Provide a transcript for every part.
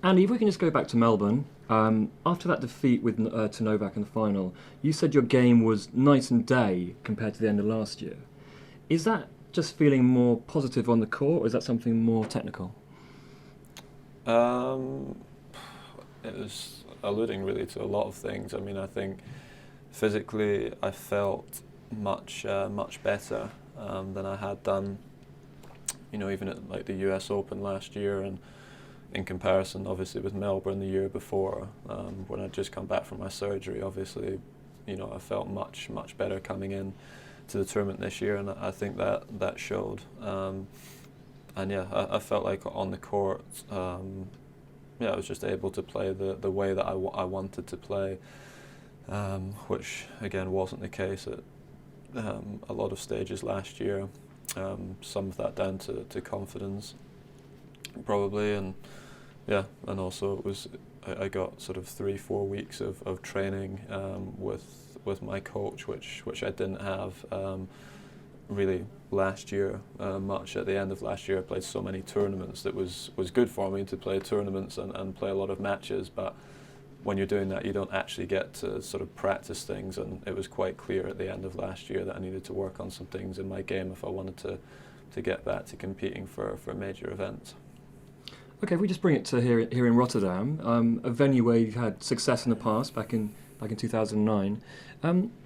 Andy, if we can just go back to Melbourne, after that defeat with to Novak in the final, you said your game was night and day compared to the end of last year. Is that just feeling more positive on the court, or is that something more technical? Um, it was alluding really to a lot of things. I mean, I think physically I felt much better than I had done. Even at like the U.S. Open last year, and in comparison, obviously with Melbourne the year before, when I'd just come back from my surgery. Obviously, I felt much better coming in to the tournament this year, and I think that showed. And yeah, I felt like on the court, I was just able to play the way that I wanted to play, which again wasn't the case at a lot of stages last year. Some of that down to confidence, probably, and yeah, and also it was I got sort of 3-4 weeks of training with my coach, which I didn't have really last year much. At the end of last year, I played so many tournaments that was good for me to play tournaments and play a lot of matches, but when you're doing that, you don't actually get to sort of practice things, and it was quite clear at the end of last year that I needed to work on some things in my game if I wanted to get back to competing for major events. Okay, if we just bring it to here in Rotterdam, a venue where you've had success in the past, back in 2009.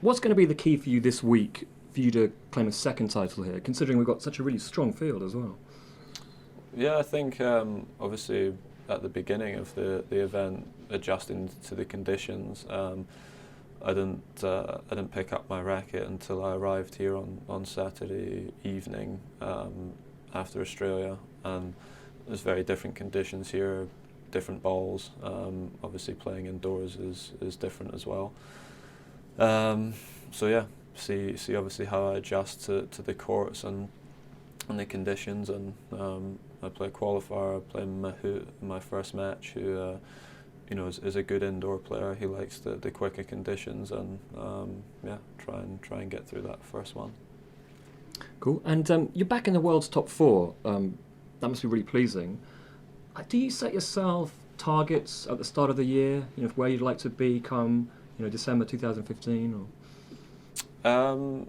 What's going to be the key for you this week for you to claim a second title here, considering we've got such a really strong field as well? Yeah, I think obviously at the beginning of the event, adjusting to the conditions, I didn't pick up my racket until I arrived here on Saturday evening after Australia, and there's very different conditions here, different balls. Obviously, playing indoors is different as well. So yeah, see obviously how I adjust to the courts and the conditions, and I play qualifier. I play Mahut in my first match, who is a good indoor player. He likes the quicker conditions, and yeah, try and get through that first one. Cool. And you're back in the world's top four. That must be really pleasing. Do you set yourself targets at the start of the year? Where you'd like to be come December 2015, or?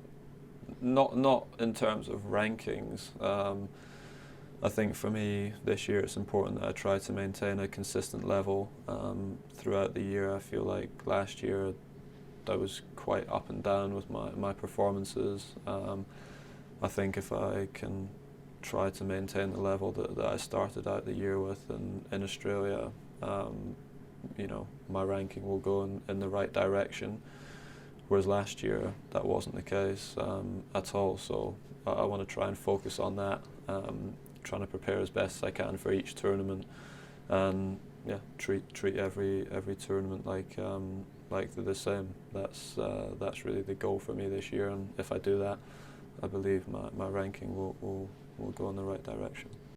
Not in terms of rankings. I think for me this year it's important that I try to maintain a consistent level throughout the year. I feel like last year I was quite up and down with my performances. I think if I can try to maintain the level that I started out the year with in Australia, my ranking will go in the right direction. Whereas last year that wasn't the case at all. So I want to try and focus on that, trying to prepare as best as I can for each tournament, and yeah, treat every tournament like they're the same. That's really the goal for me this year, and if I do that, I believe my ranking will go in the right direction.